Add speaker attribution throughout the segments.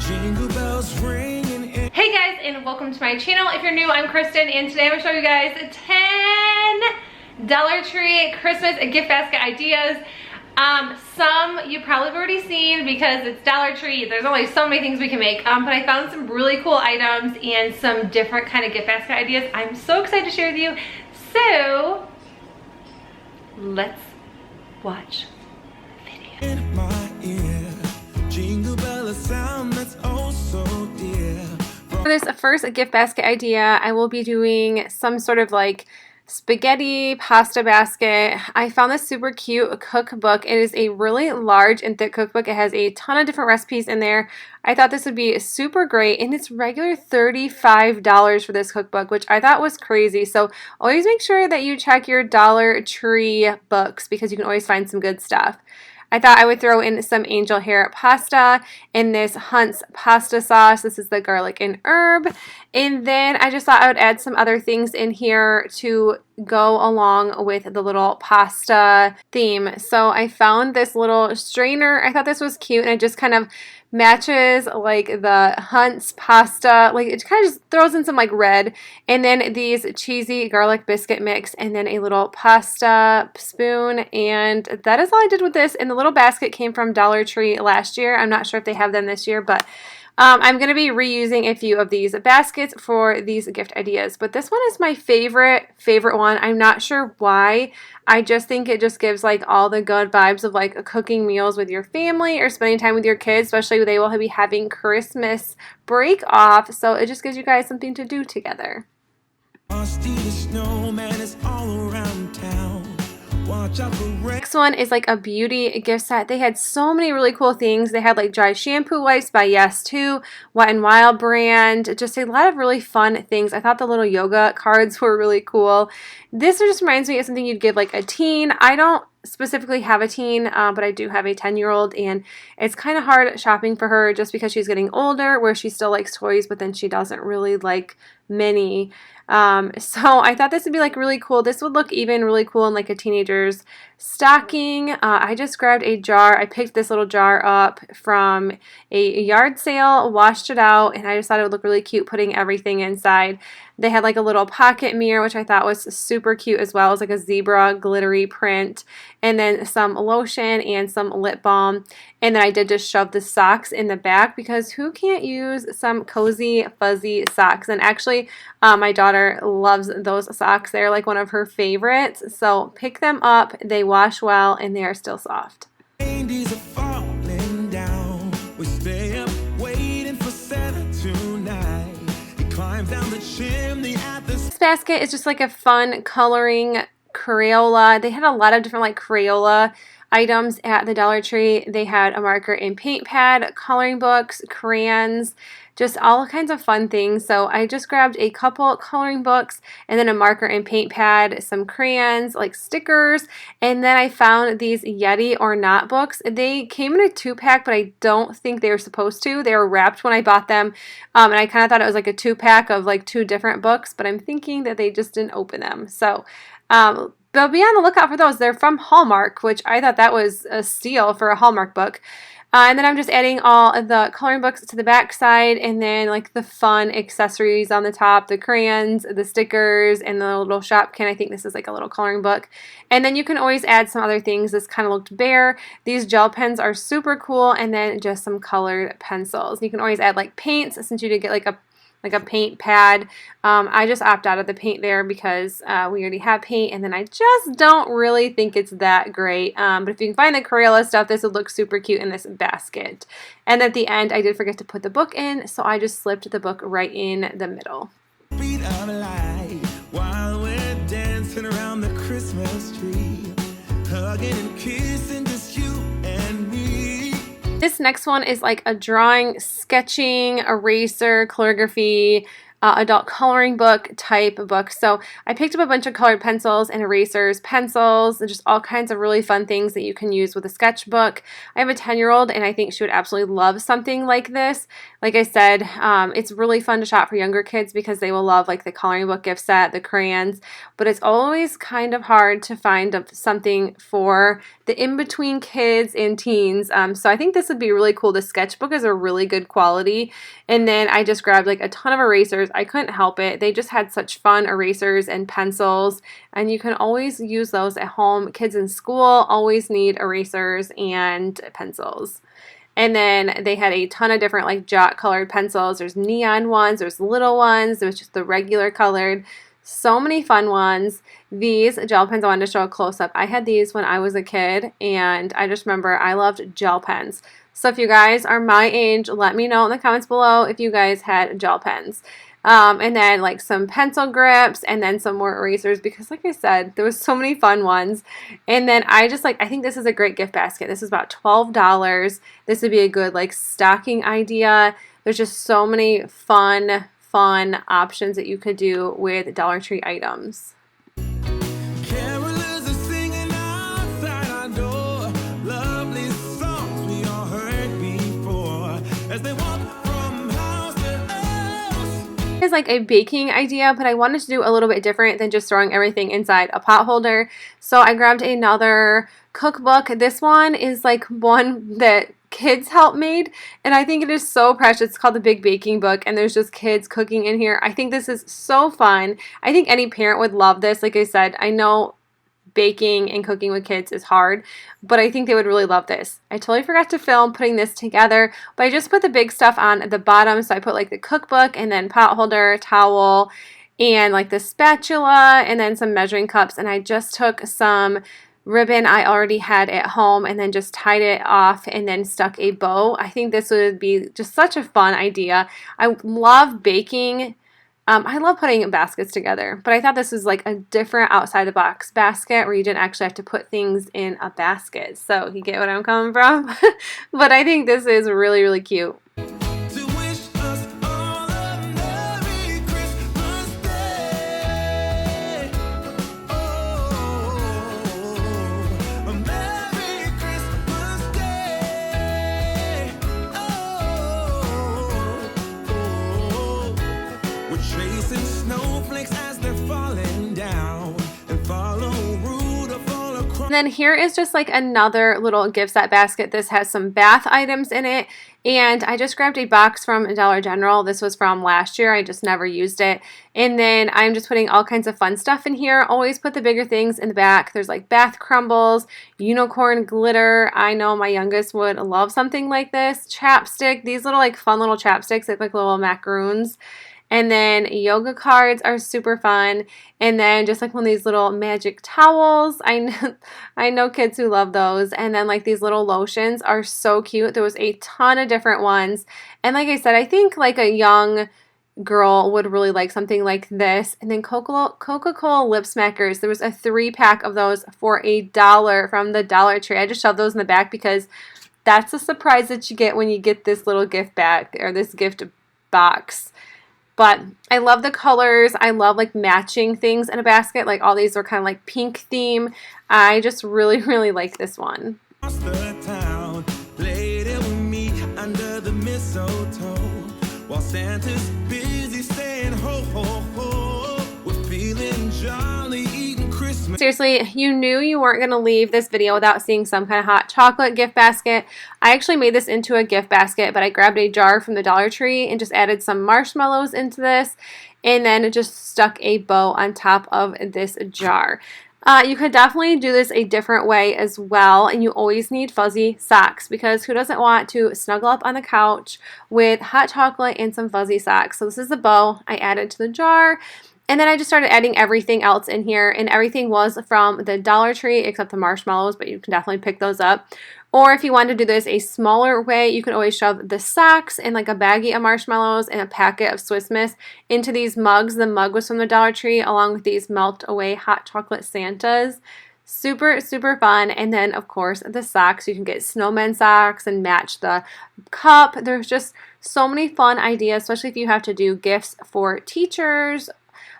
Speaker 1: Jingle bells ringing in.
Speaker 2: Hey guys, and welcome to my channel. If you're new, I'm Kristen, and today I'm going to show you guys 10 Dollar Tree Christmas gift basket ideas. Some you probably have already seen because it's Dollar Tree. There's only so many things we can make, but I found some really cool items and some different kind of gift basket ideas I'm so excited to share with you. So let's watch the video.
Speaker 1: In my ear, jingle bell, a sound that's oh so dear.
Speaker 2: For this first gift basket idea, I will be doing some sort of like spaghetti pasta basket. I found this super cute cookbook. It is a really large and thick cookbook. It has a ton of different recipes in there. I thought this would be super great, and it's regular $35 for this cookbook, which I thought was crazy. So always make sure that you check your Dollar Tree books because you can always find some good stuff. I thought I would throw in some angel hair pasta in this Hunt's pasta sauce. This is the garlic and herb. And then I just thought I would add some other things in here to go along with the little pasta theme. So I found this little strainer. I thought this was cute, and it just kind of matches like the Hunt's pasta. Like it kind of just throws in some like red, and then these cheesy garlic biscuit mix, and then a little pasta spoon. And that is all I did with this. And the little basket came from Dollar Tree last year. I'm not sure if they have them this year, but I'm going to be reusing a few of these baskets for these gift ideas, but this one is my favorite one. I'm not sure why. I just think it just gives like all the good vibes of like cooking meals with your family or spending time with your kids, especially they will be having Christmas break off, so it just gives you guys something to do together.
Speaker 1: Frosty the snowman is all around town. Watch out for
Speaker 2: Next one is like a beauty gift set. They had so many really cool things. They had like dry shampoo wipes by Yes2, Wet n Wild brand, just a lot of really fun things. I thought the little yoga cards were really cool. This just reminds me of something you'd give like a teen. I don't specifically have a teen, but I do have a 10-year-old, and it's kind of hard shopping for her just because she's getting older, where she still likes toys, but then she doesn't really like mini. So I thought this would be like really cool. This would look even really cool in like a teenager's stocking. I just grabbed a jar. I picked this little jar up from a yard sale, washed it out, and I just thought it would look really cute putting everything inside. They had like a little pocket mirror, which I thought was super cute as well. It was like a zebra glittery print, and then some lotion and some lip balm. And then I did just shove the socks in the back because who can't use some cozy, fuzzy socks? And actually, my daughter loves those socks. They're like one of her favorites. So pick them up. They wash well, and they are still soft.
Speaker 1: Candies are falling down. We stay up waiting for Santa tonight. He climbs down the chimney at
Speaker 2: This basket is just like a fun coloring Crayola. They had a lot of different like Crayola items at the Dollar Tree. They had a marker and paint pad, coloring books, crayons, just all kinds of fun things. So I just grabbed a couple coloring books and then a marker and paint pad, some crayons, like stickers, and then I found these Yeti or Not books. They came in a 2-pack, but I don't think they were supposed to. They were wrapped when I bought them, and I kind of thought it was like a 2-pack of like 2 different books, but I'm thinking that they just didn't open them. So but be on the lookout for those. They're from Hallmark, which I thought that was a steal for a Hallmark book. And then I'm just adding all of the coloring books to the back side, and then like the fun accessories on the top, the crayons, the stickers, and the little Shopkin. I think this is like a little coloring book. And then you can always add some other things. This kind of looked bare. These gel pens are super cool, and then just some colored pencils. You can always add like paints, since you did get like a paint pad. I just opt out of the paint there because we already have paint, and then I just don't really think it's that great. But if you can find the Crayola stuff, this would look super cute in this basket. And at the end, I did forget to put the book in, so I just slipped the book right in the middle.
Speaker 1: beat of light while we're dancing around the Christmas tree, hugging and kissing, just you and me.
Speaker 2: This next one is like a drawing, sketching, eraser, calligraphy adult coloring book type book. So I picked up a bunch of colored pencils and erasers, pencils, and just all kinds of really fun things that you can use with a sketchbook. I have a 10-year-old and I think she would absolutely love something like this. Like I said, it's really fun to shop for younger kids because they will love like the coloring book gift set, the crayons, but it's always kind of hard to find something for the in-between kids and teens. So I think this would be really cool. The sketchbook is a really good quality. And then I just grabbed like a ton of erasers. I couldn't help it. They just had such fun erasers and pencils, and you can always use those at home. Kids in school always need erasers and pencils. And then they had a ton of different like jot colored pencils. There's neon ones, there's little ones, there's just the regular colored. So many fun ones. These gel pens I wanted to show a close-up. I had these when I was a kid, and I just remember I loved gel pens. So if you guys are my age, let me know in the comments below if you guys had gel pens. And then like some pencil grips and then some more erasers because like I said, there was so many fun ones. And then I think this is a great gift basket. This is about $12. This would be a good like stocking idea. There's just so many fun options that you could do with Dollar Tree items.
Speaker 1: Carolers are singing outside our door, lovely songs we all heard before as they walk from house to house.
Speaker 2: Is like a baking idea, but I wanted to do a little bit different than just throwing everything inside a pot holder. So I grabbed another cookbook. This one is like one that Kids Help made, and I think it is so precious. It's called The Big Baking Book, and there's just kids cooking in here. I think this is so fun. I think any parent would love this. Like I said, I know baking and cooking with kids is hard, but I think they would really love this. I totally forgot to film putting this together, but I just put the big stuff on the bottom. So I put like the cookbook and then pot holder, towel, and like the spatula, and then some measuring cups, and I just took some ribbon I already had at home and then just tied it off and then stuck a bow. I think this would be just such a fun idea. I love baking. I love putting baskets together, but I thought this was like a different outside the box basket where you didn't actually have to put things in a basket. So you get what I'm coming from? But I think this is really, really cute. And then here is just like another little gift set basket. This has some bath items in it, and I just grabbed a box from Dollar General. This was from last year. I just never used it. And then I'm just putting all kinds of fun stuff in here. Always put the bigger things in the back. There's like bath crumbles, unicorn glitter. I know my youngest would love something like this. Chapstick. These little like fun little chapsticks look like little macaroons. And then yoga cards are super fun. And then just like one of these little magic towels. I know kids who love those. And then like these little lotions are so cute. There was a ton of different ones. And like I said, I think like a young girl would really like something like this. And then Coca-Cola lip smackers. There was a 3-pack of those for $1 from the Dollar Tree. I just shoved those in the back because that's a surprise that you get when you get this little gift bag or this gift box. But I love the colors. I love like matching things in a basket. Like all these are kind of like pink theme. I just really, really like this one.
Speaker 1: The town, played it with me under the mistletoe, while Santa's busy saying ho, ho, ho. We're feeling jolly, eating Christmas.
Speaker 2: Seriously, you knew you weren't going to leave this video without seeing some kind of hot chocolate gift basket. I actually made this into a gift basket, but I grabbed a jar from the Dollar Tree and just added some marshmallows into this, and then just stuck a bow on top of this jar. You could definitely do this a different way as well, and you always need fuzzy socks because who doesn't want to snuggle up on the couch with hot chocolate and some fuzzy socks? So this is the bow I added to the jar. And then I just started adding everything else in here, and everything was from the Dollar Tree except the marshmallows, but you can definitely pick those up. Or if you want to do this a smaller way, you can always shove the socks and like a baggie of marshmallows and a packet of Swiss Miss into these mugs. The mug was from the Dollar Tree along with these melt away hot chocolate Santas. Super, super fun. And then, of course, the socks. You can get snowman socks and match the cup. There's just So many fun ideas, especially if you have to do gifts for teachers.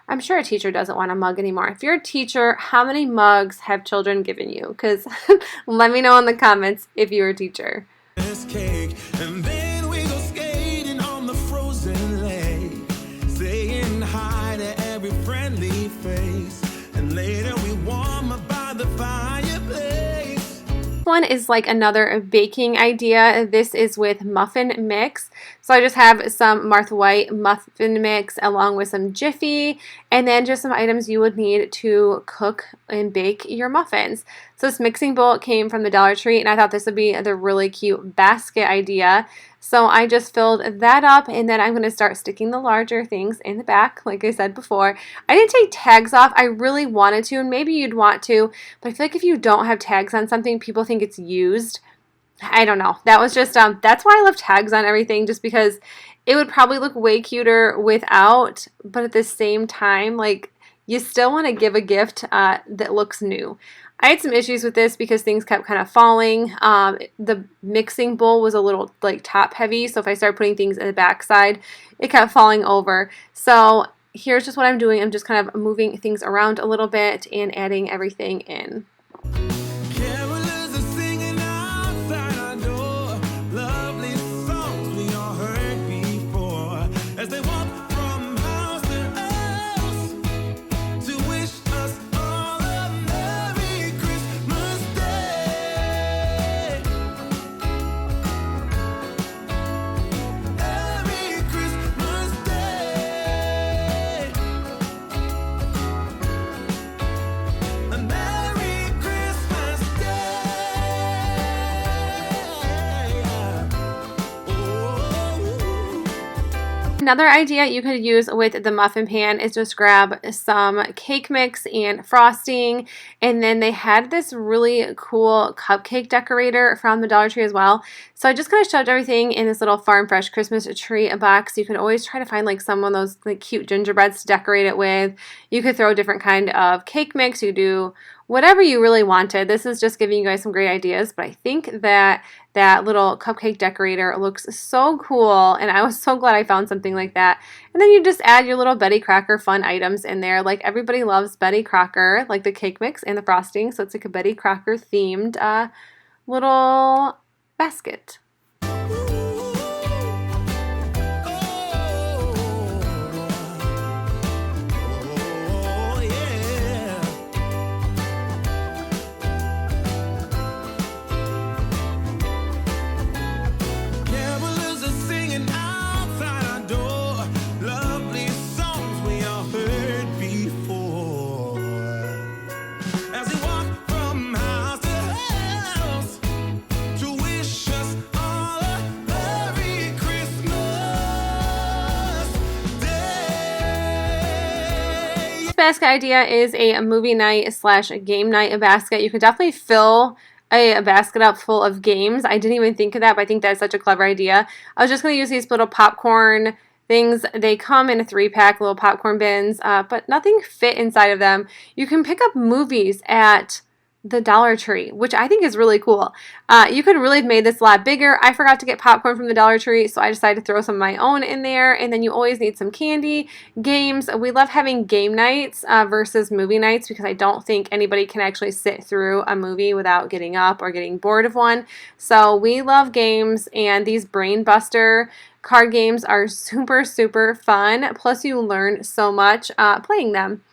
Speaker 2: I'm sure a teacher doesn't want a mug anymore. If you're a teacher, how many mugs have children given you? Because let me know in the comments if you're a teacher.
Speaker 1: Cake, and then we go skating on the frozen lake, saying hi to every friendly face, and later we warm up by the fireplace.
Speaker 2: One is like another baking idea. This is with muffin mix. So I just have some Martha White muffin mix along with some Jiffy, and then just some items you would need to cook and bake your muffins. So this mixing bowl came from the Dollar Tree, and I thought this would be the really cute basket idea. So I just filled that up, and then I'm going to start sticking the larger things in the back, like I said before. I didn't take tags off. I really wanted to, and maybe you'd want to, but I feel like if you don't have tags on something, people think it's used. I don't know. That was just, that's why I love tags on everything, just because it would probably look way cuter without, but at the same time, like, you still want to give a gift that looks new. I had some issues with this because things kept kind of falling. The mixing bowl was a little like top heavy, so if I started putting things in the back side, it kept falling over. So here's just what I'm doing. I'm just kind of moving things around a little bit and adding everything in. Another idea you could use with the muffin pan is just grab some cake mix and frosting, and then they had this really cool cupcake decorator from the Dollar Tree as well. So I just kind of shoved everything in this little Farm Fresh Christmas tree box. You could always try to find like some of those like cute gingerbreads to decorate it with. You could throw a different kind of cake mix. You do whatever you really wanted. This is just giving you guys some great ideas, but I think that that little cupcake decorator looks so cool, and I was so glad I found something like that. And then you just add your little Betty Crocker fun items in there. Like everybody loves Betty Crocker, like the cake mix and the frosting, so it's like a Betty Crocker themed little basket. Basket idea is a movie night slash game night basket. You can definitely fill a basket up full of games. I didn't even think of that, but I think that's such a clever idea. I was just going to use these little popcorn things. They come in a 3-pack, little popcorn bins, but nothing fit inside of them. You can pick up movies at the Dollar Tree, which I think is really cool. You could really have made this a lot bigger. I forgot to get popcorn from the Dollar Tree, so I decided to throw some of my own in there. And then you always need some candy, games. We love having game nights versus movie nights because I don't think anybody can actually sit through a movie without getting up or getting bored of one. So we love games, and these Brain Buster card games are super, super fun. Plus you learn so much playing them.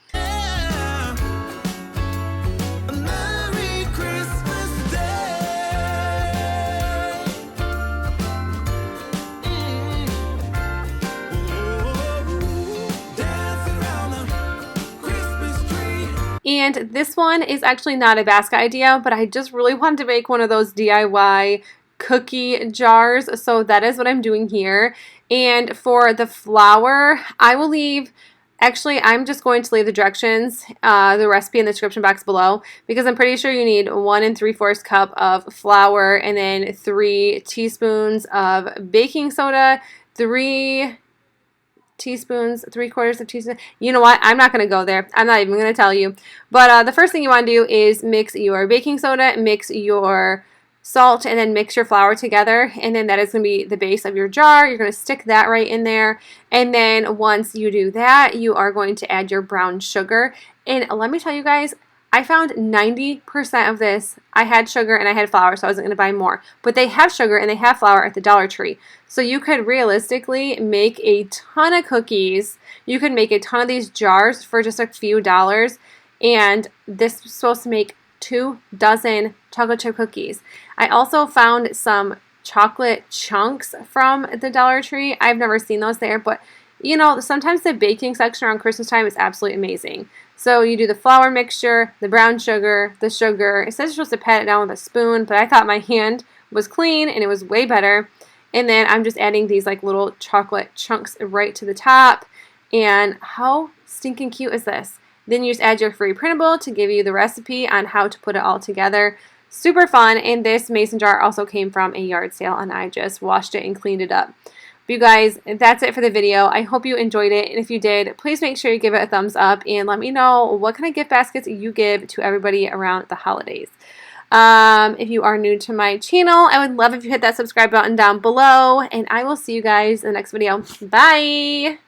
Speaker 2: And this one is actually not a basket idea, but I just really wanted to make one of those DIY cookie jars. So that is what I'm doing here. And for the flour, I will leave, actually I'm just going to leave the directions, the recipe in the description box below, because I'm pretty sure you need 1 3/4 cup of flour, and then 3 teaspoons of baking soda, 3 teaspoons, 3/4 of teaspoon. You know what? I'm not going to go there. I'm not even going to tell you. But the first thing you want to do is mix your baking soda, mix your salt, and then mix your flour together, and then that is going to be the base of your jar. You're going to stick that right in there, and then once you do that, you are going to add your brown sugar. And let me tell you guys, I found 90% of this, I had sugar and I had flour, so I wasn't going to buy more. But they have sugar and they have flour at the Dollar Tree. So you could realistically make a ton of cookies. You could make a ton of these jars for just a few dollars. And this is supposed to make 2 dozen chocolate chip cookies. I also found some chocolate chunks from the Dollar Tree. I've never seen those there, but you know, sometimes the baking section around Christmas time is absolutely amazing. So you do the flour mixture, the brown sugar, the sugar. It says you're supposed to pat it down with a spoon, but I thought my hand was clean and it was way better. And then I'm just adding these like little chocolate chunks right to the top. And how stinking cute is this? Then you just add your free printable to give you the recipe on how to put it all together. Super fun. And this mason jar also came from a yard sale, and I just washed it and cleaned it up. But you guys, that's it for the video. I hope you enjoyed it, and if you did, please make sure you give it a thumbs up and let me know what kind of gift baskets you give to everybody around the holidays. If you are new to my channel, I would love if you hit that subscribe button down below, and I will see you guys in the next video. Bye!